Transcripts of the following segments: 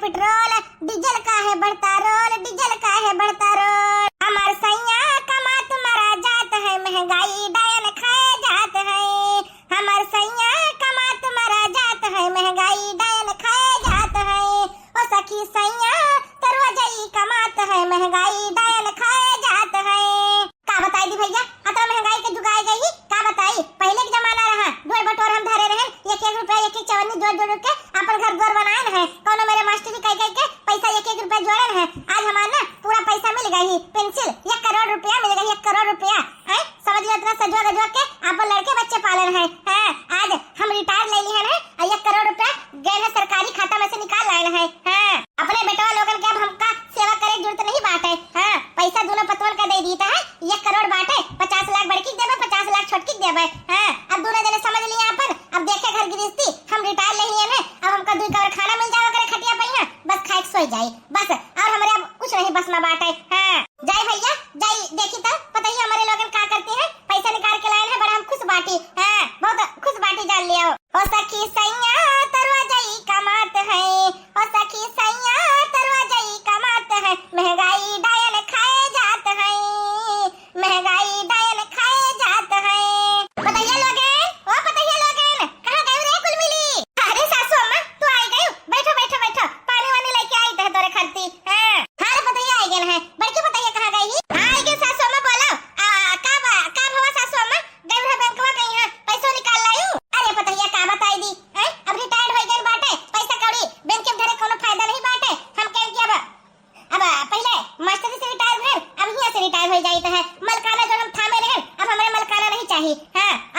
Petrol, diesel का है बढ़ता रोल, डीजल का है बढ़ता रोल। हमार सैया कमात मरा जात है, महंगाई डायन खाए जात है। हमार सैया कमात मरा जात है, महंगाई डायन खाए जात है। ओ सखी सैया तरवा जाई कमात है, महंगाई डायन खाए जात है। का बताई दी भैया, अतः महंगाई के जुगाए गई का बताई। पहले के जमाना रहा, जोड़ बटोर हम धरे रहे, एक एक रुपया एक एक चवन्नी जोड़ जोड़ के अपन घर द्वार बनाए है। कौनो मेरे मास्टरी कह कह के पैसा एक एक रुपया जोड़े है। आज हमारा पूरा पैसा मिल गई, पेंसिल 1 करोड़ रुपया मिल गई, 1 करोड़ रुपया है। समझ लो इतना सजवा गजवा के अपन लड़के बच्चे पालन है। आज हम रिटायर ले ली है ना, 1 करोड़ रुपया गए सरकारी खाता में से निकाल लाए है। अपने बेटवा लोगन के अब हमका सेवा करे की जरूरत नहीं बाटे। पैसा दोनों पतवल का दे दीता है, 1 करोड़ बाटे, 50 लाख बड़की देबे, 50 लाख छोटकी देबे। अब दोनों जने समझ लिए अपन। अब देखे घर गृहस्थी, हम रिटायर ले लिए हैं, अब हमका 2 करोड़ खाना मिल जाए करे खटिया पहिया, बस खाए सोई जाई बस। और हमारे अब कुछ नहीं बस ना बाटे। जाई भैया जाई, देखी तो पता ही हमारे लोगन का करते हैं। पैसा निकाल के लाए हैं, बड़ा हम खुश बाटी, बहुत खुश बाटी जान लिया। ओ सखी सैया तरवा जाई कमात है, ओ सखी सैया तरवा जाई कमात है, महंगाई डायन खाए जात है, महंगाई डायन खाए जात है। बताइए लोगन, ओ बताइए लोगन, कहां गई रे कुल मिली? अरे सासू अम्मा तू आई गई, बैठो बैठो बैठो, पानी वानी लेके आई थे तोरे खरती। हां रे बताइए आई गेल है, बड़की बताइए कहां गई? आई गई सासू अम्मा, बोलो का भवा सासू अम्मा, गई है बैंकवा गई है, पैसा निकाल लायू। अरे बताइए का बताई दी, अब रिटायर्ड हो गई बाटे, पैसा कौड़ी बैंक के धरे कोनो फायदा नहीं बाटे। हम कह कि अब पहले मास्टरी से रिटायर भेल, अब हिया से रिटायर हो जाइत है। मलकाना जो हम थामे रहे, अब हमें मलकाना नहीं चाहिए।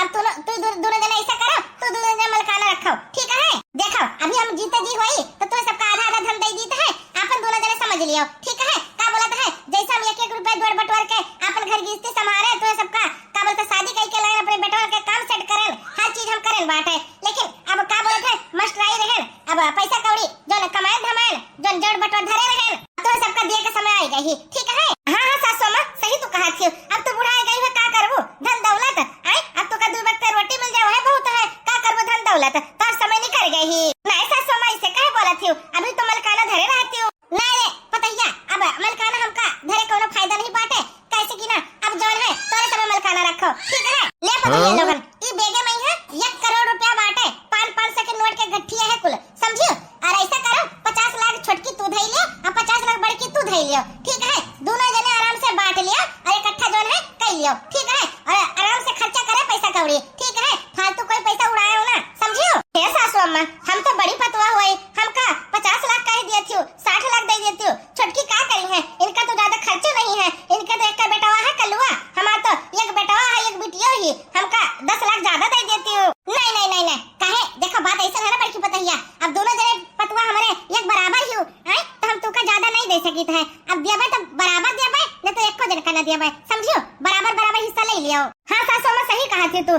अब तू दोनों जने ऐसा करो, तू दोनों जने मलकाना रखो, ठीक है? देखो अभी हम जीते जी होई तो तू सबका आधा आधा धन दे दीता है, अपन दोनों जने समझ लियो, ठीक है? का बोलत है जैसे हम 1 1 रुपया जोड़ बटोर के अपन घर गृहस्थी संभाले, तो सबका का बोलते शादी कई के लाइन अपने बेटवा के काम सेट करें, हर चीज हम करें बाटे। लेकिन अब का बोलत है मास्टराई रहे, अब पैसा कौड़ी जो कमाए धमाए जो जोड़ बटोर धरे रहे, तो सबका दिए के समय आई गई, ठीक है? हां सासू मां सही तू कहा थी। अब तो बुढ़ा गई है, का करबो धन दौलत आई, अब तो का 2 वक्त रोटी मिल जाए है बहुत है, का करबो धन दौलत, तो समय निकल गई। नहीं सासू मां इसे कहे बोलत थी, अभी तो मलकाना धरे रहती हूं। नहीं रे पतैया, अब मलकाना हमका धरे कोनो फायदा नहीं बाटे, कैसे की ना अब जोन है तोरे समय मलकाना रखो, ठीक है? ले पतैया लोगन, ई बेगे में है 1 करोड़ रुपया बाटे, 500 के नोट के गठिया है कुल, समझियो? और ऐसा करो 50 लाख छोटकी तू धई लियो और 50 लाख बड़की तू धई लियो, ठीक है? दोनों जने आराम से बांट लियो और इकट्ठा जोन है कर लियो, ठीक है? और आराम से खर्चा करे पैसा कौड़ी, ठीक है? फालतू कोई पैसा उड़ाए हो ना, समझियो? हे सासू अम्मा हम तो बड़ी फतवा हुई, हमका 50 लाख कह दिया थी, 60 लाख दे देती हूं, छोटकी का करी है, इनका तो ज्यादा खर्चा नहीं है, इनका तो एक का बेटावा है कलुआ, हमारा तो एक बेटावा है एक बिटिया ही, हमका 10 लाख ज्यादा दे देती हूं। नहीं नहीं नहीं नहीं काहे, देखो बात ऐसा है ना बड़की पतैया, अब दोनों जने पतवा हमारे एक बराबर ही है, तो हम तुका ज्यादा नहीं दे सकित है। अब देबे तो बराबर देबे, नहीं तो एको जन का ना देबे, समझियो? बराबर बराबर हिस्सा ले लियो। हां सासू मां सही कहा थी तू,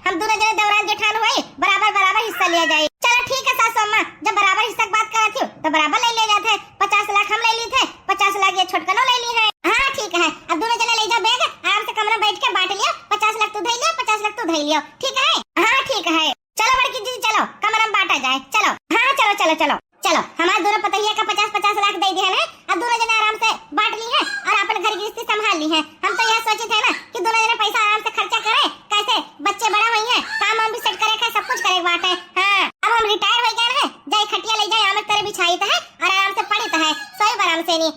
हम दोनों जने देवरान जेठान हुए, बराबर बराबर हिस्सा लिया जाए। चलो ठीक है सासू मां, जब बराबर हिस्सा की बात करा थी तो बराबर ले जाते, 50 लाख हम ले ली थे, 50 लाख ये छोटकनो ले ली है। हां ठीक है, अब दोनों जने ले जा बैग, आराम से कमरा बैठ के बांट लियो, 50 लाख तू धई लियो, 50 लाख तू धई लियो, ठीक है? हां ठीक है, चलो बड़की जी चलो कमरा में बांटा जाए, चलो। हां चलो चलो चलो चलो, हमारे दोनों पतैया का 50-50 लाख दे दिए हैं, अब दोनों जने आराम से बांट ली है और अपन घर गृहस्थी संभाल ली है। हम तो यह सोचे थे ना कि दोनों जने पैसा आराम से खर्चा करें, कैसे बच्चे बड़ा हुई हैं, काम हम भी सेट करे, सब कुछ करे बाटे। अब हम रिटायर हो गए हैं, जाए खटिया ले जाए, आमक तेरे बिछाई है और आराम से पड़ी है, सोई आराम से नहीं।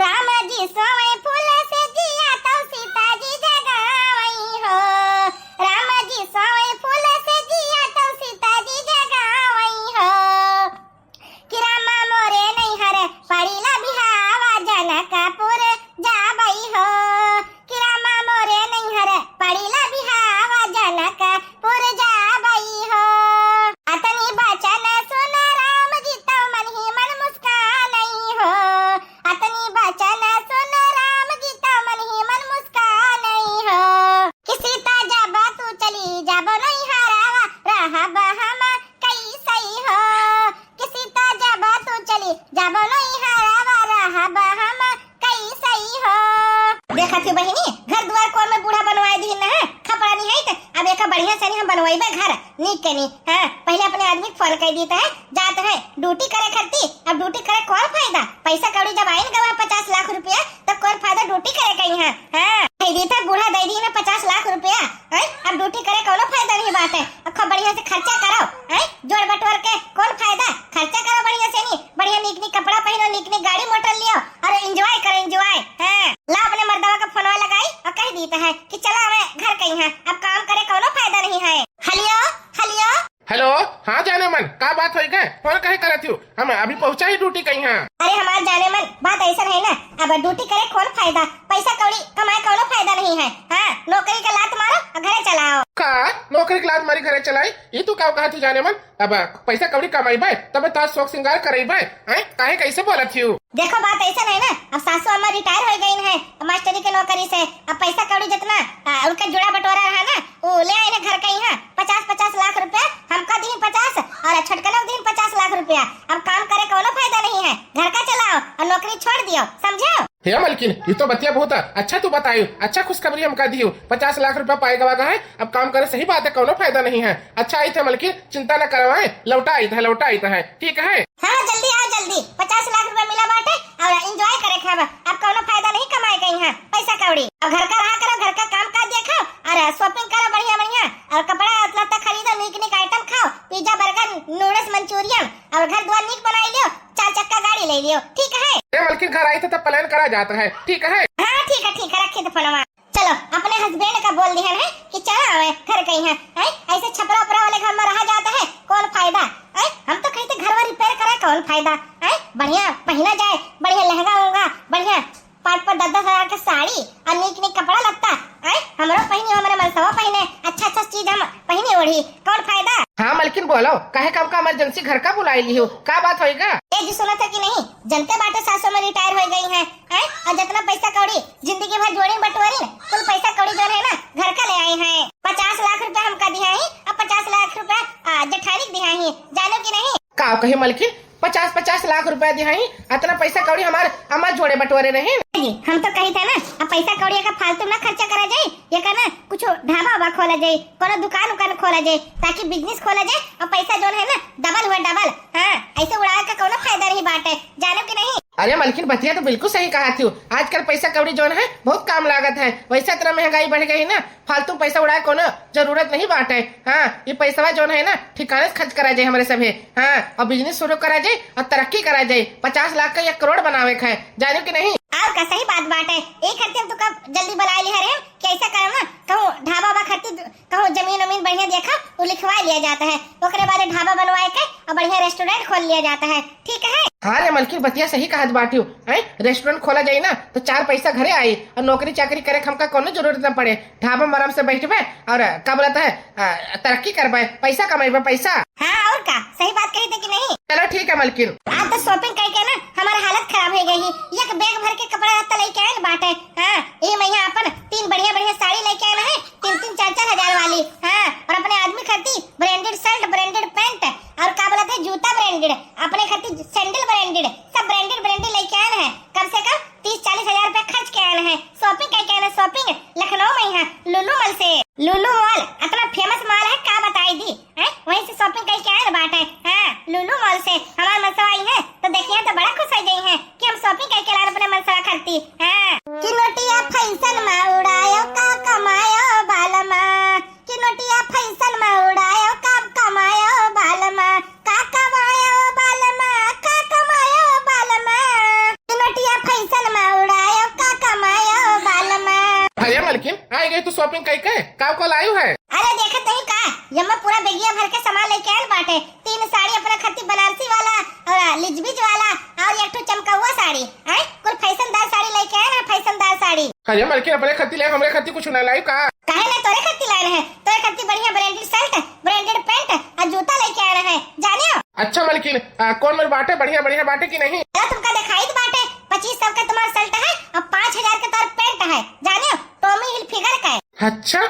राम जी सोए फूल से जिया तो सीता जी जगावई हो, राम जी सोए फूल से जिया तो सीता जी जगावई हो, कि रामा मोरे नैहर पड़ीला बिहावा जनकपुर जाबई हो, कि रामा मोरे नैहर पड़ीला बिहावा जनकपुर जाबई हो। अतनी बचन सुन राम जी तो मन ही मन मुस्कानई हो, अतनी बचन सुन राम जी तो मन ही मन मुस्कानई हो, कि सीता जब तू चली जब नैहरवा रहब हम कैसई हो, कि सीता जब तू चली जब नैहरवा रहब हम कैसई हो। देखा थी बहिनी घर द्वार कौन में बूढ़ा बनवाए दी ना, खपड़ा नहीं है, अब एक बढ़िया से हम बनवाइबे घर नीक के नी। हाँ पहले अपने आदमी को फोन कर देता है जाते है ड्यूटी करे करती। अब ड्यूटी करे कौन फायदा, पैसा कौड़ी जब आई गवा 50 लाख रुपया तब कौन फायदा ड्यूटी करे कहीं। हाँ दे देता बूढ़ा दे दी ना 50 लाख रुपया। अब ड्यूटी करे कोनो फायदा नहीं बात है। अब खूब बढ़िया से खर्चा करो, जोड़ बटोर के कौन फायदा, खर्चा करो बढ़िया से नी, बढ़िया नीक नीक कपड़ा पहनो, नीक नीक गाड़ी मोटर लियो और एंजॉय करो एंजॉय। ला अपने मर्दवा का फोनवा लगाई और कह देता है कि चला हमें घर कहीं है, अब काम करे कोनो फायदा नहीं है। हेलो हेलो हेलो, हाँ जाने मन का बात हो गए, फोन कहे करत हूँ, हम अभी पहुँचा ही ड्यूटी कहीं है। अरे हमारे जाने मन बात ऐसा है ना, अब ड्यूटी करे कौन फायदा, पैसा कौड़ी कमाए कोनो फायदा नहीं है। हाँ नौकरी का लात मारो और घरे चलाओ। का नौकरी की लात मारी घरे चलाई, ये तू क्या कहा तू जाने मन, अब पैसा कौड़ी कमाई भाई तब तार शौक श्रृंगार करे भाई, काहे कैसे बोलत हूँ। देखो बात ऐसा है ना, अब सासू अम्मा रिटायर हो गई है मास्टरी के नौकरी से, अब पैसा कौड़ी जितना उनका जुड़ा बटोरा रहा ना वो ले आए घर का यहाँ 50-50 लाख रुपया, हमका दी 50 और छटकना दी 50 लाख रुपया। अब काम करे कोनो फायदा नहीं है, घर का चलाओ और नौकरी छोड़ दियो, समझो। हे मलकिन ये तो बतिया बहुत अच्छा तू बतायू, अच्छा खुशखबरी हम कर दी 50 लाख रुपया पाए गवा है, अब काम करे सही बात है, कोनो फायदा नहीं है। अच्छा आई थे मलकिन, चिंता न करवाए, लौटा आई था ठीक है। हाँ जल्दी आओ जल्दी, 50 लाख रुपया मिला बाटे और एंजॉय करे खावा, अब कोनो फायदा नहीं कमाए गई है पैसा कौड़ी। और घर का रहा करो, घर का काम काज देखो और शॉपिंग करो बढ़िया बढ़िया और कपड़ा लत्ता खरीदो, नीक नीक आइटम खाओ, पिज्जा बर्गर नूडल्स मंचूरियन और घर द्वार नीक बनाई लियो, 4 चक्का गाड़ी ले लियो, ठीक है। मलकिन घर आई थे तब प्लान करा जाता है, ठीक है। हाँ ठीक है रखी तो फोनवा। चलो अपने हस्बैंड का बोल दिया है कि चला आवे घर कहीं है, ऐसे छपरा उपरा वाले घर में रहा जाता है कौन फायदा। हम तो कहते घर में रिपेयर करे कौन फायदा, बढ़िया पहना जाए, बढ़िया लहंगा होगा, बढ़िया 5-10 हजार का साड़ी और नीक नीक कपड़ा लगता, हमरो पहनी हमारे मनसवा पहने, अच्छा चीज हम पहनी ओढ़ी, कौन फायदा। हाँ मलकिन बोलो, काहे काम का इमरजेंसी घर का बुलाई ली हो, का बात होएगा। ए जी सुना था कि नहीं, जनते बाटे सासू में रिटायर हो गई है, और जितना पैसा कौड़ी जिंदगी भर जोड़ी बटोरी कुल पैसा कौड़ी जो है ना घर का ले आए हैं। 50 लाख रुपया हमका दिया है और 50 लाख रुपया जेठानी दिया है, जानो कि नहीं। का कहे मलकिन 50-50 लाख रुपया दिया ही, इतना पैसा कौड़ी हमारे अम्मा जोड़े बटोरे रहे। हम तो कही था ना, अब पैसा कौड़ी का फालतू ना खर्चा करा जाए, ये कहना कुछ ढाबा वाबा खोला जाए, कोनो दुकान उकान खोला जाए, ताकि बिजनेस खोला जाए और पैसा जो है ना डबल हुआ डबल। हाँ ऐसे उड़ाने का कोनो फायदा नहीं बाटे, जानो कि नहीं। अरे मलकिन बतिया तो बिल्कुल सही कहा थी, आजकल पैसा कौड़ी जो है बहुत काम लागत है, वैसे इतना महंगाई बढ़ गई ना, फालतू पैसा उड़ाए कोनो जरूरत नहीं बाटे। हाँ ये पैसा जो है ना ठिकाने से खर्च करा जाए हमारे सभी। हाँ और बिजनेस शुरू करा जाए और तरक्की करा जाए, 50 लाख का 1 करोड़ बनावे का है, जानो कि नहीं। और का सही बात बाटे, एक खर्चे हम तो कब जल्दी बुला ली है कि ऐसा करो ना, कहूँ ढाबा वाबा खर्ची, कहूँ जमीन वमीन बढ़िया देखा वो लिखवा लिया जाता है, उसके बाद ढाबा बनवाए के और बढ़िया रेस्टोरेंट खोल लिया जाता है, ठीक है। हाँ रे मलकिन बतिया सही कहा बाटी, रेस्टोरेंट खोला जाए ना तो 4 पैसा घरे आई और नौकरी चाकरी करे हमका कोनो जरूरत न पड़े, ढाबा में आराम से बैठबे और क्या बोलता है तरक्की करबे, पैसा कमाइबे पैसा। हाँ और का सही बात कही थी कि नहीं। चलो ठीक है मलकिन, आज तो शॉपिंग करके ना हमारा हालत खराब हो गई, एक बैग भर के कपड़ा लत्ता लेके आए बाटे। हाँ ये महीना अपन 3 बढ़िया बढ़िया साड़ी लेके आए हैं, 3-3 4-4 हजार वाली। हाँ और अपने आदमी खाती ब्रांडेड शर्ट ब्रांडेड पैंट और क्या बोलते हैं जूता ब्रांडेड, अपने खाती सैंडल ब्रांडेड, सब ब्रांडेड लेके आए हैं, कम से कम 30-40 हजार रुपया खर्च के आए हैं। शॉपिंग करके आए, शॉपिंग लखनऊ में है लुलू मॉल से, लुलू मॉल इतना फेमस मॉल है, क्या बताई दी वहीं से शॉपिंग करके आए बाटे। हाँ लुलू मॉल से हमारे मनसवा आई है तो देखिए तो बड़ा खुश हो गई है कि हम शॉपिंग करके लाए अपने मनसवा करती। हाँ कि नोटिया फैशन में उड़ायो का कमायो बालमा, कि नोटिया फैशन में उड़ायो का कमायो बालमा, का कमायो बालमा, का कमायो बालमा, कि नोटिया फैशन में उड़ायो का कमायो बालमा। अरे मलकिन आई गई तू शॉपिंग करके, का को लायू है। अरे देखत नहीं का, यम्मा पूरा बेगिया भर के सामान लेके आए बाटे, 3 साड़ी अपना खत्ती बनारसी वाला और लिजबिज वाला और एक ठो चमकौआ साड़ी, कुल फैशनदार साड़ी लेके आए ना, फैशनदार साड़ी। अरे मलकिन अपने खत्ती ले, हमरे खत्ती कुछ न लाई का। काहे ना तोरे खत्ती लाए हैं, तोरे खत्ती बढ़िया ब्रांडेड शर्ट ब्रांडेड पैंट और जूता लेके आए हैं, जानियो। अच्छा मलकिन कौन मेरे बाटे बढ़िया बढ़िया बाटे की नहीं। तुमका दिखाई तो बाटे 2500 का तुम्हारा शर्ट है और 5000 का तार पैंट है, जानियो टॉमी हिलफिगर का है। अच्छा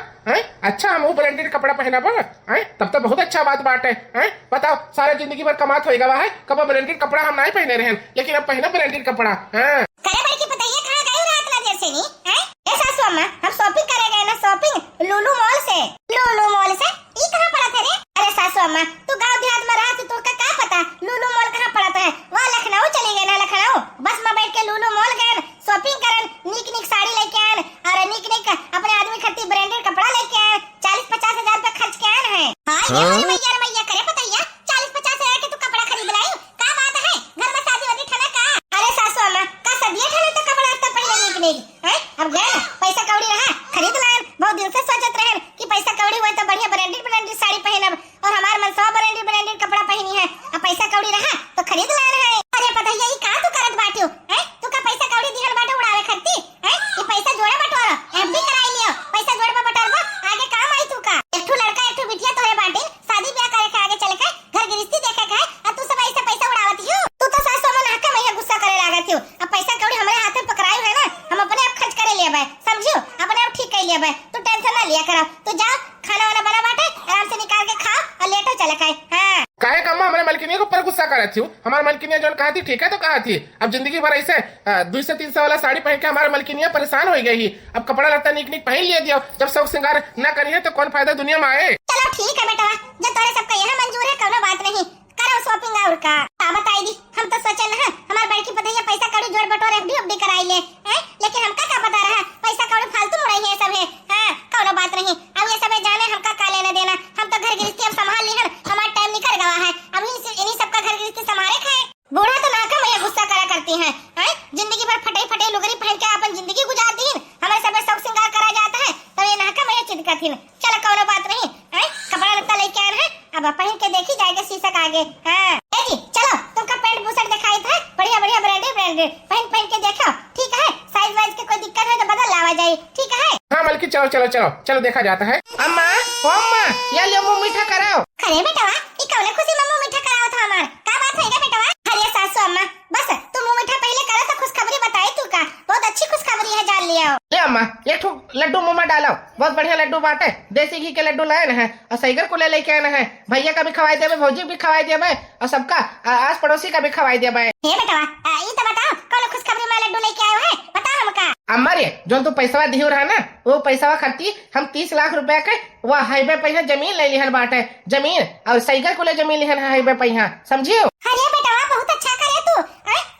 अच्छा हम वो ब्रांडेड कपड़ा पहना बा, तब तो बहुत अच्छा बात बात है। बताओ सारा जिंदगी भर कमात होएगा वह है, कब ब्रांडेड कपड़ा हम नहीं पहने रहे, लेकिन अब पहना ब्रांडेड कपड़ा। करे भाई की बताइए कहाँ गई रात ना देर से नहीं, सासू अम्मा हम शॉपिंग करे गए ना, शॉपिंग लुलू मॉल से, लुलू मॉल से ई कहाँ थी हमारे मलकिनिया जो कहा थी ठीक है तो कहा थी। अब जिंदगी भर ऐसे 200-300 वाला साड़ी पहन के हमारे मलकिनिया परेशान हो गई। अब कपड़ा लत्ता निक निक पहन लिया दियो, जब शौक श्रृंगार न करी है तो कौन फायदा दुनिया में आए। चलो ठीक है बेटा, जब तोरे सबका यहाँ मंजूर है कोनो बात नहीं, करो शॉपिंग और का बताई दी। हम तो सोचल है हमार बड़की पतैया पैसा कौड़ी जोड़ बटोर एफडी कराई ले हैं, लेकिन हमका का पता रहा पैसा कौड़ी फालतू उड़ाई है सब है। हां कोनो बात नहीं, अब ये सब जाने हमका का लेना देना, हम तो घर गृहस्थी अब संभाल ली है, हमारा टाइम निकल गया है, अब इन्हीं सबका घर गृहस्थी संभाले खाए। बूढ़ा तो ना का मैं गुस्सा करा करती हैं हैं, जिंदगी भर फटे फटे लुगरी पहन के अपन जिंदगी गुजारती हैं, हमारे सब शौक श्रृंगार करा जाता है तो ये ना का मैं चिंता थी। चलो कोनो बात नहीं हैं, कपड़ा लत्ता लेके आए हैं, अब पहन के देखी जाएगा शीशा के आगे। हां ए जी चलो, तुमका पैंट बुशर्ट दिखाई था बढ़िया बढ़िया ब्रांडेड पहन के देखो, ठीक है? साइज वाइज के कोई दिक्कत है तो बदल लावा जाए, ठीक है? हाँ बल्कि चलो चलो चलो चलो देखा जाता है। अम्मा ओ अम्मा या ले मुंह मीठा कराओ। अरे बेटवा ई कौन खुशी में मुंह मीठा कराओ था हमार, का बात है रे बेटवा? अरे सासू अम्मा बस तू मुंह मीठा पहले करो तो खुशखबरी बताई तू का, बहुत अच्छी खुशखबरी है, जान लिया। ले अम्मा एक ठो लड्डू मुंह में डालो, बहुत बढ़िया लड्डू बाटे, देसी घी के लड्डू लाए हैं और सैगर को लेके आए हैं, भैया का भी खवाई देवे, भौजी भी खवाई देवे और सबका आस पड़ोसी का भी खवाई देवे। हे बेटवा ई तो बताओ कौन खुशखबरी में लड्डू लेके आए हो, बताओ हमका। अम्मा रे जो तू पैसा दियो रहा ना, वो पैसा खर्ची हम 30 लाख रुपया के वो हाईवे पे यहाँ जमीन ले लिहन बाटे, जमीन और सैगर को ले जमीन लिहन हाईवे पे यहाँ, समझियो? अरे बेटवा बहुत अच्छा करे तू,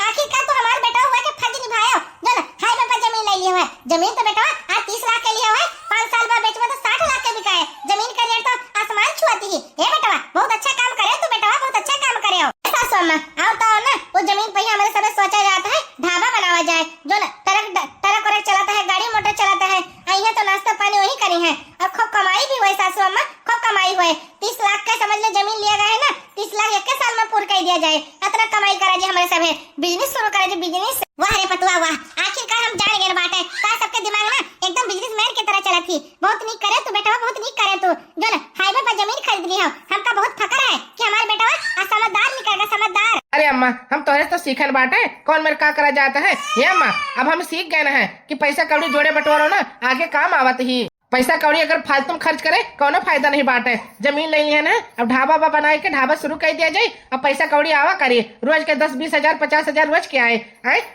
आखिरकार तू हमारा बेटा हुआ के फर्ज निभायो, जो ना हाईवे पे जमीन ले लिया है। जमीन तो बेटवा आज 30 लाख के लिया है, 5 साल बाद बेचवा तो 60 लाख के बिकाए, जमीन का रेट तो आसमान छुआती ही। हे बेटवा बहुत अच्छा काम करे तू, बेटवा बहुत अच्छा काम करे हो। सासू अम्मा आओ तो ना वो जमीन पे हमारे सब सोचा जाता है ढाबा बनावा जाए, जो ना ट्रक वरक चलाता है, गाड़ी मोटर चलाता है, आई है तो नाश्ता पानी वही करी है और खूब कमाई भी हुई सासू अम्मा, खूब कमाई हुई। 30 लाख का समझ ले जमीन लिया गया है ना, 30 लाख एक साल में पूरा कर दिया जाए, इतना कमाई करा जी हमारे सब है, बिजनेस शुरू करा जी बिजनेस। वाह रे पतुआ वाह, आखिरकार हम जान गए बात है, का सबके दिमाग ना एकदम बिजनेसमैन की तरह चला थी। बहुत नीक करे तू बेटा, बहुत नीक करे तू, जो ना हाईवे पर जमीन खरीद ली हो, हमका बहुत फकर है कि हमारे बेटा समझदार निकलेगा, समझदार। अरे अम्मा हम तोहरे तो सीखन बाटे, कौन मेरे का करा जाता है। ये अम्मा अब हम सीख गए ना है कि पैसा कौड़ी जोड़े बटोरो ना आगे काम आवत ही, पैसा कौड़ी अगर फालतू खर्च करे कोनो फायदा नहीं बाटे। जमीन ले लिया ना, अब ढाबा बना के ढाबा शुरू कर दिया जाए, अब पैसा कौड़ी आवा करिए, रोज के 10-20 हजार 50 हजार रोज के आए,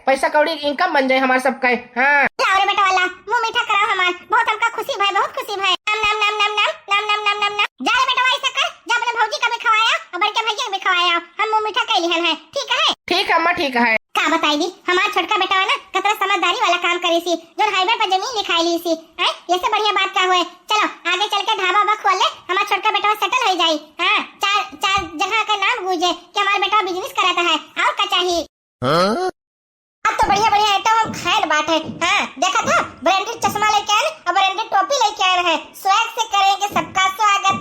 पैसा कौड़ी इनकम बन जाए हमारे सबका। हाँ बेटा वाला मुंह मीठा कराओ हमार, बहुत हमका खुशी भाई, बहुत खुशी भाई। नाम नाम नाम नाम नाम नाम नाम नाम नाम नाम जा रे बेटा ऐसा कर, जा अपने भौजी का भी खवाया और बड़के भैया भी खवाया, हम मुंह मीठा कर लिहन है, ठीक है? ठीक है अम्मा ठीक है। का बताई दी हमारा छोटका बेटा है ना कतरा समझदारी वाला काम करे सी, जो हाईवे पर जमीन लिखाई ली सी, ये से बढ़िया बात क्या हुए। चलो आगे चल के ढाबा बा खोल ले, हमारा छोटका बेटा सेटल हो जाए, हां चार जगह का नाम गूंजे कि हमारा बेटा बिजनेस कराता है, और क्या चाहिए? अब तो बढ़िया बढ़िया आइटम हम खाए बात है। हां देखा था ब्रांडेड चश्मा लेके आए और ब्रांडेड टोपी लेके आए हैं, स्वैग से करेंगे सबका स्वागत,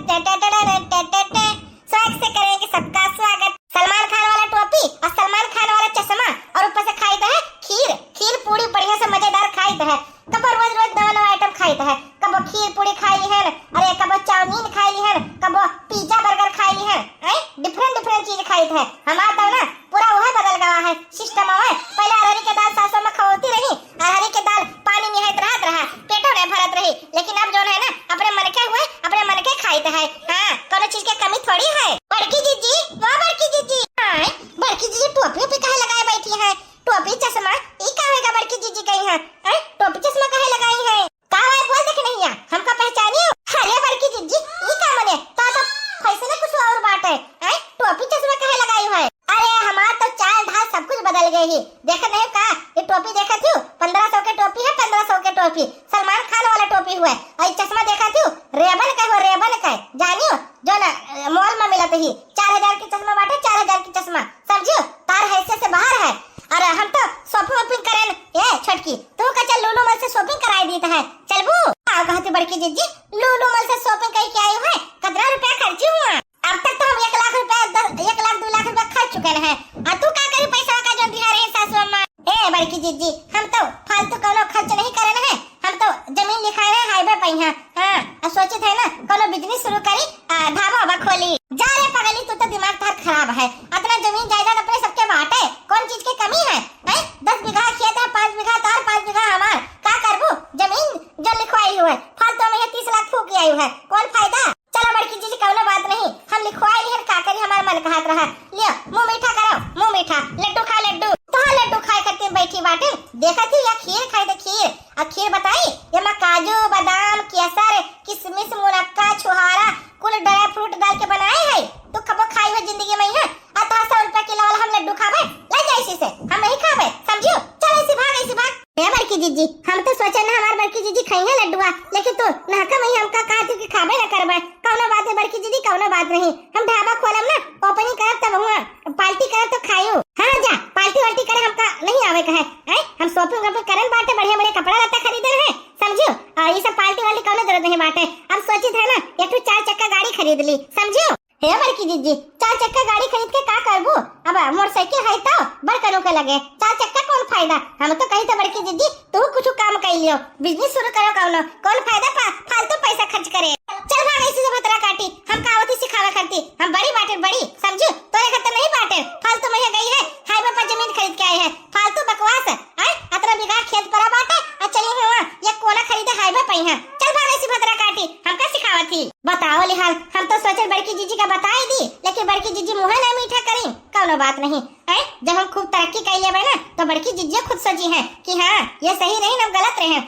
स्वैग से करेंगे सबका स्वागत। सलमान खान वाला टोपी और सलमान खान वाला चश्मा और ऊपर से खाई तो है खीर पूरी बढ़िया से मजेदार खाई तो है, कब रोज रोज नवा नवा आइटम खाई तो है, कब खीर पूरी खाई ली है, अरे कब चाउमीन खाई ली है, कब पिज्जा बर्गर खाई ली है, डिफरेंट चीज खाई है। हमारा तो ना पूरा वह बदल गया है सिस्टम है, पहले अरहरी के दाल सासों में खवती रही, अरहरी के दाल पानी निहायत रहत रहा, पेटों ने भरत रही, लेकिन अब जो है ना अपने मन के हुए अपने मन के खाई तो है। हां कोनो चीज की कमी थोड़ी है। बड़की जीजी वाह बड़की जीजी, हां बड़की जीजी टोपी पे काहे लगाए बैठी है, टोपी चश्मा ई का होएगा बड़की जीजी कहीं है, टोपी चश्मा काहे लगाई है, का है बोल देख नहीं है हमका पहचानियो। अरे बड़की जीजी ई का मने तो फैसले कुछ और बात है, टोपी चश्मा काहे लगाई है? अरे हमारा तो चाल ढाल सब कुछ बदल गई ही, देखा नहीं का ये टोपी देखा थी 1500 के टोपी है, 1500 के टोपी सलमान खान वाला टोपी हुआ, और चश्मा देखा थी रेबन का जानियो जो ना मॉल में मिला ही 4000 की चश्मा बाटे, 4000 की चश्मा समझियो, तार हैसियत से बाहर है। अरे हम तो शॉपिंग करें ये छोटकी, तू का चल लूलू मॉल से शॉपिंग कराई दी है, चलबू आओ कहती बड़की जीजी लूलू मॉल से शॉपिंग करके आई है, कितना रुपया खर्ची हुआ? अब तक तो हम 1 लाख रुपया 1 लाख 2 लाख रुपया खर्च चुके हैं, और तू का करी पैसा का जो दिया रही सासू अम्मा? ए बड़की जीजी हम तो फालतू कोनो खर्च नहीं करे हैं, हम तो जमीन लिखाए हैं हाईवे पे हैं, हां सोचे थे ना कोनो बिजनेस शुरू करी, ढाबा खोली। जा रे पगली तू तो दिमाग तार खराब है, इतना जमीन जायदाद अपने सबके बांटे, कौन चीज की कमी है? 10 बीघा खेत है, 5 बीघा तार 5 बीघा हमार, का करबू जमीन जो लिखवाई हुई है, फालतू में 30 लाख फूक आई है, कौन फायदा? चलो बड़की जीजी कोनो बात नहीं, हम लिखवाई हैं का करी, हमारा मन कहत रहा, लियो मुंह मीठा करो, बड़की जीजी, हम तो सोचे ना हमार बड़की जीजी खाई है लड्डुआ, लेकिन तो नहका वही हमका कहा थी कि खाबे ना करबे। कौनो बात है बड़की जीजी, कौनो बात नहीं। हम ढाबा खोलम ना, ओपनिंग करब तब हुआ पार्टी करब तो खायो। हां जा पार्टी वार्टी करे हमका नहीं आवे कहे। हम शॉपिंग करन बाटे, बढ़िया बढ़िया कपड़ा लत्ता खरीदे है समझियो। और ये सब पार्टी वाली कौनो जरूरत नहीं बाटे। अब सोची था ना एक तो 4 चक्का गाड़ी खरीद ली समझियो। हे बड़की जीजी, 4 चक्का गाड़ी खरीद के का करबू? अब मोटरसाइकिल है तो बड़ कनो के लगे, 4 चक्का कौन फायदा? हम तो कही तो बड़की जीजी तू कुछ काम कर लियो, बिजनेस शुरू करो कौनो, कौन फायदा फालतू पैसा खर्च करे। चल भाग ऐसे भतरा काटी, हम कावती सिखावा करती, हम बड़ी बाटे बड़ी समझो। तोरे खतर नहीं बाटे, फालतू में गई है हाईवे पर जमीन खरीद के आई है, फालतू बकवास है। अतरा बिघा खेत पड़ा बाटे और चली हुआ ये कोना खरीदे हाईवे पे है। चल भाग ऐसे भतरा काटी, हमका सिखावा थी। बताओ लिहाल, हम तो सोचे बड़की जीजी का बता ही दी, लेकिन बड़की जीजी मुंह ना मीठा करी। कौनो बात नहीं है, जब हम खूब तरक्की कर लिए ना तो बड़की जीजी खुद सोची है कि हाँ ये सही नहीं ना गलत रहे हैं।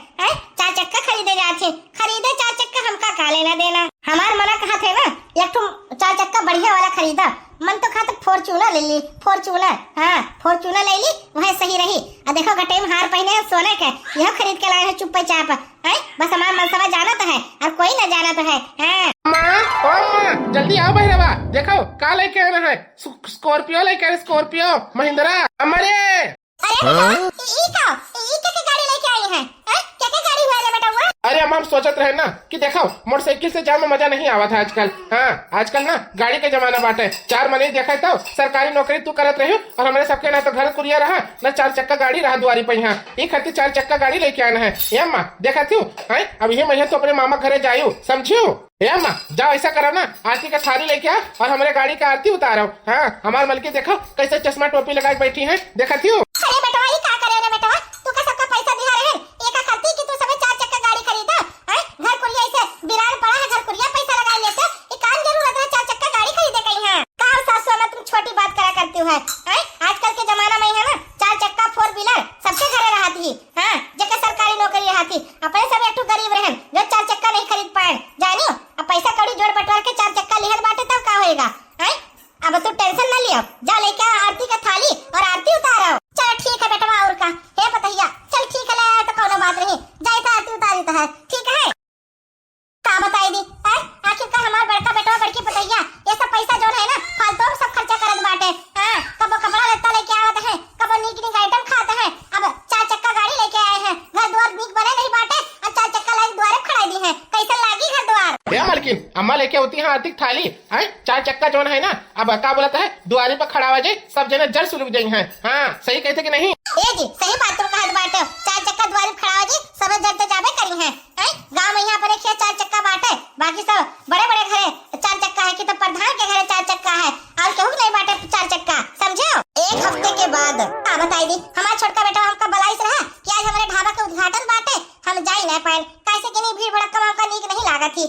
4 चक्का खरीदे जाते, खरीदे 4 चक्का, हमका का लेना देना। हमार मना कहा थे ना एक ठो 4 चक्का बढ़िया वाला खरीदा, मन तो खाता फॉर्च्यूनर ले ली, फॉर्च्यूनर। हाँ फॉर्च्यूनर ले ली, वह सही रही। और देखो गटे में हार पहने हैं सोने के, यह खरीद के लाए हैं चुप्पे चाप। बस हमारा मनसवा जाना तो है और कोई ना जाना तो है। माँ जल्दी आओ भैरवा, देखो का लेके आना है, स्कॉर्पियो लेके आना, स्कॉर्पियो महिंद्रा हमारे। अरे क्या गाड़ी लेके आई है? क्या गाड़ी हुआ रे बेटा? हुआ अरे हम सोचत रहे ना कि देखो मोटरसाइकिल से जाने में मजा नहीं आवा था आजकल। हाँ आजकल ना गाड़ी के जमाना बाटे। 4 महीने देखा तो सरकारी नौकरी तू करत रही और हमारे सबके ना तो घर कुरिया रहा ना 4 चक्का गाड़ी रहा दुआरी पे। यहाँ एक खाती 4 चक्का गाड़ी लेके आना है। ये अम्मा देखा थी अब ये मैं तो अपने मामा घरे जायू समझियो। हे अम्मा जाओ ऐसा करो ना, आरती का थाली लेके आओ और हमारे गाड़ी का आरती उतारो। हाँ हमारे मलकी देखो कैसे चश्मा टोपी लगा बैठी है, देखा थी। अरे बेटा ये क्या करे रे बेटा? तू का सबका पैसा दिहा रहे एक खाती कि तू सब 4 चक्का गाड़ी खरीदा? घर कुरिया ऐसे बिरान पड़ा है, घर कुरिया पैसा लगा लेते, ये काम जरूरत है 4 चक्का गाड़ी खरीदे कहीं है? काम सासू में तुम छोटी बात करा करती हो है। आजकल के जमाना में है ना 4 चक्का 4 व्हीलर सबके घरे रहती है। हां जके सरकारी नौकरी रहती, अपने सब एक गरीब रहन जो 4 चक्का नहीं खरीद पाए जानियो। अब पैसा कौड़ी जोड़ बटोर के 4 चक्का लिहल बाटे तब का होएगा? अब तू टेंशन ना लियो, जा लेके आरती का थाली और आरती उतारो। चल ठीक है बेटा और का हे पतैया, चल ठीक है ले तो कोनो बात नहीं, जाए तो आरती उतारी तो है ठीक है। का बताई दी आखिरकार हमार बड़का बेटा बड़की पतैया ये सब पैसा जो है ना फालतू सब खर्चा करत बाटे। कब कपड़ा लत्ता लेके आवत है, कब नीक नीक आइटम खाते हैं। अब 4 चक्का गाड़ी लेके आए हैं, घर द्वार नीक बने नहीं बाटे और 4 चक्का लाइक द्वारे खड़ा दी है, कैसा लागी घर द्वार? मालकिन अम्मा लेके होती है आर्थिक थाली 4 चक्का जो है ना, अब क्या बोलता है दुआरे पर खड़ा हो जाए सब जने जल सुलग जाए हैं। हाँ सही कहते कि नहीं? ए जी सही बात तुम कहत बाटे, 4 चक्का द्वारे खड़ा हो जी सब जल तो जाबे करी है। गांव में यहाँ पर एक 4 चक्का बाटे, बाकी सब बड़े बड़े घरे 4 चक्का है कि तो प्रधान के घरे 4 चक्का है और केहू नहीं बाटे 4 चक्का समझो। एक हफ्ते के बाद बताई दी हमारा छोटका बेटा हमका बलाइस रहा कि आज हमारे ढाबा के उद्घाटन बाटे, हम जा ही नहीं पाए कैसे कि नहीं भीड़ भड़का हमका नीक नहीं लागा थी।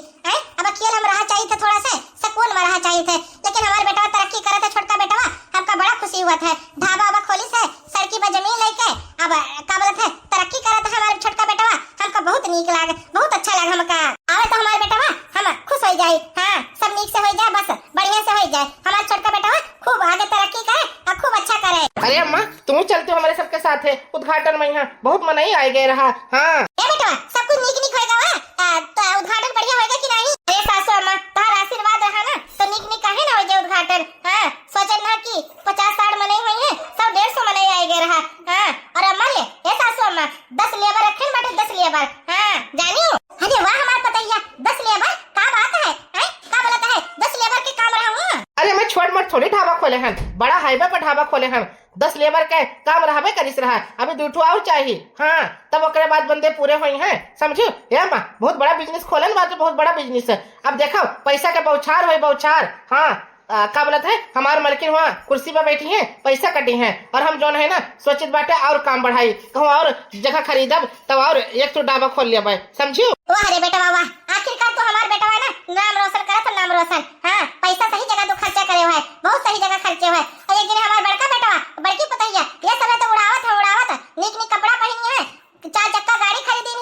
अब अकेले हम रहा चाहिए थे, थोड़ा से सुकून में रहा चाहिए थे, लेकिन हमारे बेटा तरक्की करे थे छोटका बेटा, हमका बड़ा खुशी हुआ था। ढाबा अब खोली से सड़की पर जमीन लेके अब का बोलत है तरक्की करे थे हमारे छोटका बेटा, हमका बहुत नीक लागे, बहुत अच्छा लगा हमका। आवे तो हमारे बेटा हम खुश हो जाए। हाँ सब नीक से हो जाए, बस बढ़िया से हो जाए, हमारा छोटका बेटा खूब आगे तरक्की करे और खूब अच्छा करे। अरे अम्मा तुम चलते हो हमारे सबके साथ है उद्घाटन में, यहाँ बहुत मनाई आई गए रहा। हाँ बेटा सब कुछ नीक नीक होएगा तो उद्घाटन बढ़िया होएगा कि नहीं? अरे सासू अम्मा तार आशीर्वाद रहा ना तो नीक नीक काहे ना हो जाए उद्घाटन। हाँ सोचन ना कि 50-60 मनाई हुई है, 100-150 मनाई आई गए रहा। हाँ और अम्मा ले ए सासू अम्मा 10 लेबर रखे बाटे, 10 लेबर। हाँ जानियो अरे वाह हमार पतैया 10 लेबर का बात है? का बोलता है 10 लेबर के काम रहा हूं। अरे मैं छोट मोट थोड़ी ढाबा खोले हैं, बड़ा हाईवे पर ढाबा खोले हैं, 10 लेबर के काम रहबे करिस रहा, अभी 2 और चाहिए। हाँ तब ओकरे बाद बंदे पूरे हुए हैं समझो। ये माँ बहुत बड़ा बिजनेस खोलन बात, बहुत बड़ा बिजनेस है। अब देखो पैसा के बौछार हुई बौछार। हाँ का बोलत है हमारे मलकिन वहाँ कुर्सी पर बैठी है, पैसा कटी है और हम जो है ना सोचित बाटे और काम बढ़ाई, कहूँ और जगह खरीदब तब और एक तो ढाबा खोल लिया समझियो। वाह रे बेटा वाह, आखिरकार तो हमारे बेटा है ना नाम रोशन करा तो नाम रोशन। हाँ पैसा सही जगह तो खर्चा करे हुआ है, बहुत सही जगह खर्चे हुआ है। और एक दिन हमारा बड़का बेटा बड़की पतैया ये समय तो उड़ावत नीक नीक कपड़ा पहनी है, 4 चक्का गाड़ी खरीदी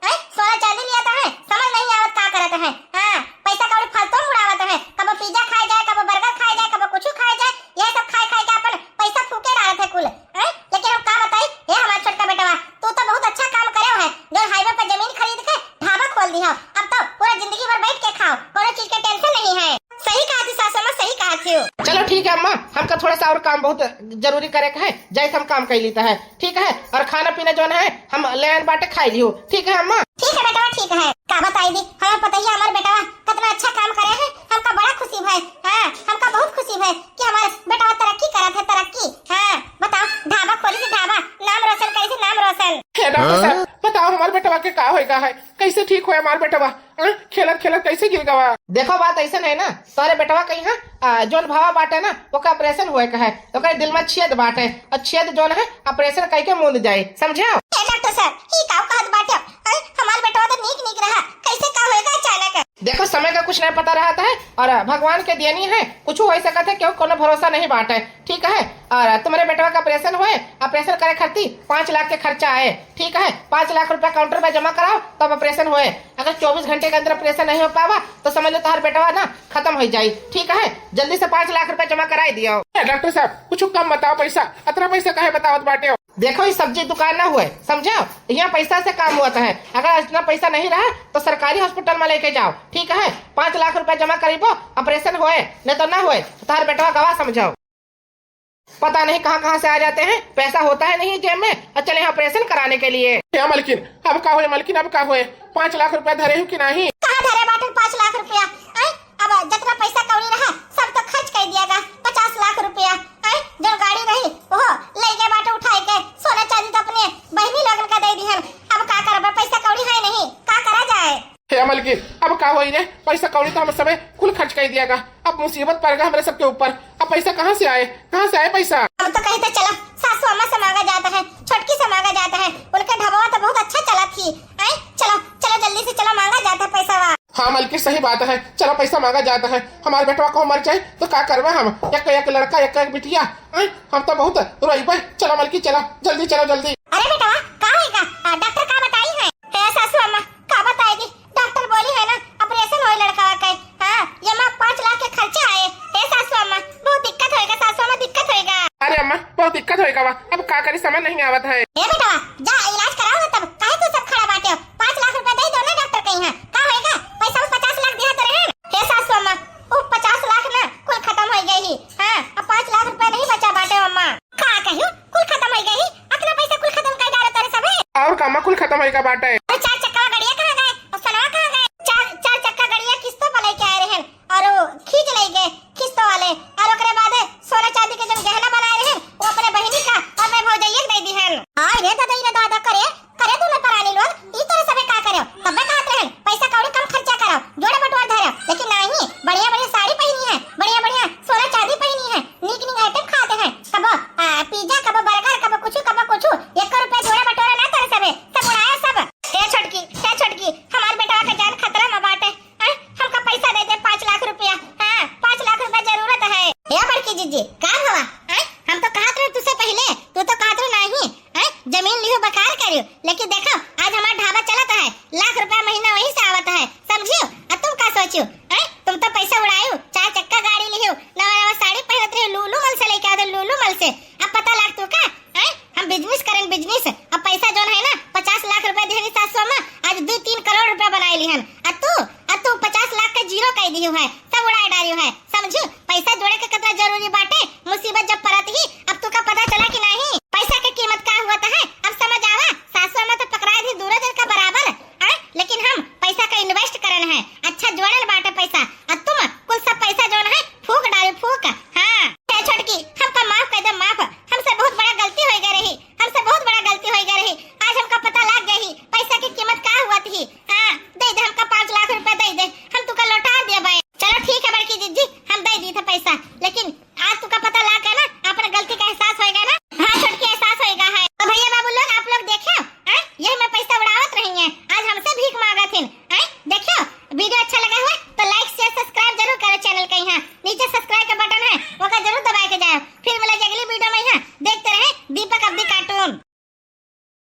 है, सोना चांदी लिया था है, समझ नहीं आवत का करत है। हाँ पैसा कौड़ी फालतू उड़ावत है, कब पिज्जा खाए जाए, कब बर्गर खाए जाए, कब कुछ खाए जाए, ये सब खाए खाए के अपन पैसा फूके डालत है कुल। लेकिन हम का बताई ये हमारा छोटका बेटा तू तो बहुत अच्छा काम और काम बहुत जरूरी करे का है, जैसे हम काम कर लेता है, ठीक है। और खाना पीना जो है हम ले आन बाटे खाई लियो, ठीक है अम्मा। ठीक है बेटा, ठीक है। का बताई दी, हमें पता ही है हमारे बेटा कितना अच्छा काम करे है। हमका बड़ा खुशी है, हाँ हमका बहुत खुशी है कि हमारे बेटा तरक्की करत है, तरक्की। हाँ बताओ, ढाबा खोली से ढाबा, नाम रोशन करे से नाम रोशन। डॉक्टर साहब बताओ हमारे बेटवा के का होएगा है, कैसे ठीक हो हमारे बेटवा, खेलत खेलत कैसे गिर गवा। देखो बात ऐसा है ना, तोरे बेटवा कहीं है जोन भावा बाटे ना वो का ऑपरेशन हुए का है, तो कहीं दिल में छेद बाटे और छेद जोन है ऑपरेशन कहीं के मुंद जाए, समझे। डॉक्टर साहब ही का कहत बाटे, हमारे बेटवा तो नीक नीक रहा, कैसे का होएगा अचानक। देखो समय का कुछ नहीं पता रहता है और भगवान के देनी है, कुछ हो सकता है, क्यों कोनो भरोसा नहीं बाटे, ठीक है। और तुम्हारे बेटवा का ऑपरेशन हुए, ऑपरेशन करे खातिर 5 लाख के खर्चा आए, ठीक है। 5 लाख रुपया काउंटर पे जमा कराओ तब ऑपरेशन हुए। अगर 24 घंटे के अंदर ऑपरेशन नहीं हो पावा तो समझ लो तुम्हारा बेटवा ना खत्म हो जाये, ठीक है। जल्दी से 5 लाख रुपया जमा कराई दियो। डॉक्टर साहब कुछ कम बताओ, पैसा इतना पैसा काहे बतावत बाटे। देखो ये सब्जी दुकान ना हुए, समझो, यहाँ पैसा से काम होता है। अगर इतना पैसा नहीं रहा तो सरकारी हॉस्पिटल में लेके जाओ, ठीक है। 5 लाख रुपया जमा करीबो, ऑपरेशन होए नहीं तो ना होए तो तार बेटवा गवाह समझाओ। पता नहीं कहाँ से आ जाते हैं, पैसा होता है नहीं जेब में और चले ऑपरेशन कराने के लिए। क्या मलकिन अब का हुए, मलकिन अब का हुए, 5 लाख रुपया धरे हूँ कि नहीं। कहाँ धरे बाटे 5 लाख रुपया, अब जितना पैसा कौड़ी रहा सब तो खर्च कर दियागा। 50 लाख रुपया जो गाड़ी रही वो ले गए बाटे उठाए के, सोना चांदी तो अपने बहनी लोगन का दे दी है। अब का करबे, पैसा कौड़ी है नहीं, का करा जाए। हे मलकिन अब का हुई रे, पैसा कौड़ी तो हम सब कुल खर्च कर दियागा, अब मुसीबत पड़ गया हमारे सबके ऊपर। अब पैसा कहाँ से आए पैसा। अब तो कहते चलो सासू अम्मा से मांगा जाता है, छोटकी से मांगा जाता है, उनका ढाबा तो बहुत अच्छा चला थी। चलो चलो जल्दी से चलो, मांगा जाता है पैसा। हाँ मलकिन सही बात है, चलो पैसा मांगा जाता है। हमारे बेटवा को मर जाए तो क्या करवा हम, एक लड़का एक बिटिया, हम तो बहुत रोइबे। चलो मलकिन चलो जल्दी, चलो जल्दी। अरे बेटा का होएगा, डॉक्टर का बताई है। हे सासू अम्मा का बताएगी, डॉक्टर बोली है ना ऑपरेशन होए लड़का का। हाँ ये मां 5 लाख के खर्चे आए। हे सासू अम्मा बहुत दिक्कत होएगा, सासू अम्मा दिक्कत होएगा। अरे अम्मा बहुत दिक्कत होएगा, अब का करी समझ नहीं आवत है। ए बेटा जा इलाज कराओ ना, तब काहे तू सब खड़ा बाटे। 5 लाख रुपया दे दो ना डॉक्टर कहीं है, का होएगा पैसा 50 लाख दिया तो रहे। हे सासू अम्मा वो 50 लाख ना कुल खत्म हो गई। हां अब 5 लाख रुपया नहीं बचा बाटे अम्मा। का कहियो कुल खत्म हो गई, इतना पैसा कुल खत्म कर डाले तारे सबे। और कामा कुल खत्म होएगा बाटे। 4 चक्का गाड़ियां कहां गए और सनवा कहां गए। 4 चक्का गाड़ियां किस्तों पर लेके आए रहे और वो खींच ले गए किस्तों वाले। और ओकरे बाद सोना चांदी के जो गहना बनाए रहे वो अपने बहिनी का और मैं भौजाइया दे दी है। हां रे दादा करे तू ना परानी लोग ई तरह सबे का करे, तबे कहत रहे पैसा कौड़ी कम खर्चा करो, जोड़े बटवार धरो। लेकिन नहीं, बढ़िया बढ़िया साड़ी पहनी है, बढ़िया बढ़िया सोना चांदी पहनी है, नीक नीक आइटम खाते हैं, कबो पिज्जा कबो बर्गर कबो कुछ 1 रुपया जोड़े बटवारा ना करे सबे, सब उड़ाया सब। हे छोटकी हमार बेटा का जान खतरा में बाटे। हमका पैसा दे दे 5 लाख रुपया। हां 5 लाख रुपया जरूरत है। हे बड़की जीजी का हवा, हम तो कहत रहे तुझसे पहले, तू तो कहत रहे नहीं जमीन लियो बकार करियो। लेकिन देखो आज हमारा ढाबा चलता है, लाख रुपया महीना वहीं से आवता है, समझियो। और तुम का सोचियो, तुम तो पैसा उड़ायो, 4 चक्का गाड़ी लियो, नवा साड़ी पहनत रहे, लूलू मल से लेके आते, लूलू मल से। अब पता लाग तू का हम बिजनेस करें बिजनेस। अब पैसा जो है ना 50 लाख रुपया देनी सासू अम्मा, आज 2-3 करोड़ रुपया बनाए ली हन। तू 50 लाख का जीरो कह दियो है, सब उड़ाए डालियो है, समझियो। पैसा जोड़े के कितना जरूरी बाटे, मुसीबत जब पड़त ही अब तू का पता चला कि नहीं पैसा की कीमत का हुआ है। अब समझ आवा, सासू अम्मा तो पकड़ाए थी दूर का बराबर। लेकिन हम पैसा का इन्वेस्ट करन है, अच्छा जोड़ल बाटे पैसा। और तुम कुल सब पैसा जो है फूक डालियो, फूक। हाँ छोटकी हमका माफ कर दे, माफ। हमसे बहुत बड़ा गलती हो गई रही, हमसे बहुत बड़ा गलती हो गई रही। आज हमका पता लग गई पैसा की कीमत का हुआ थी। हाँ दे दे हमका 5 लाख रुपया दे दे, हम तुका लौटा दिया भाई। चलो ठीक है बड़की जीजी, हम दे दी था पैसा, लेकिन आज तुका पता लग गया ना, अपने गलती का एहसास होएगा ना। हाँ छोटकी एहसास होएगा है। तो भैया बाबू लोग आप लोग देखो, यही मैं पैसा उड़ावत रही है, आज हमसे भीख मांगा थी। देखो वीडियो अच्छा लगा हुआ तो लाइक शेयर सब्सक्राइब जरूर करो चैनल के। यहाँ नीचे सब्सक्राइब का बटन है, वो का जरूर दबा के जाओ। फिर मिलेगा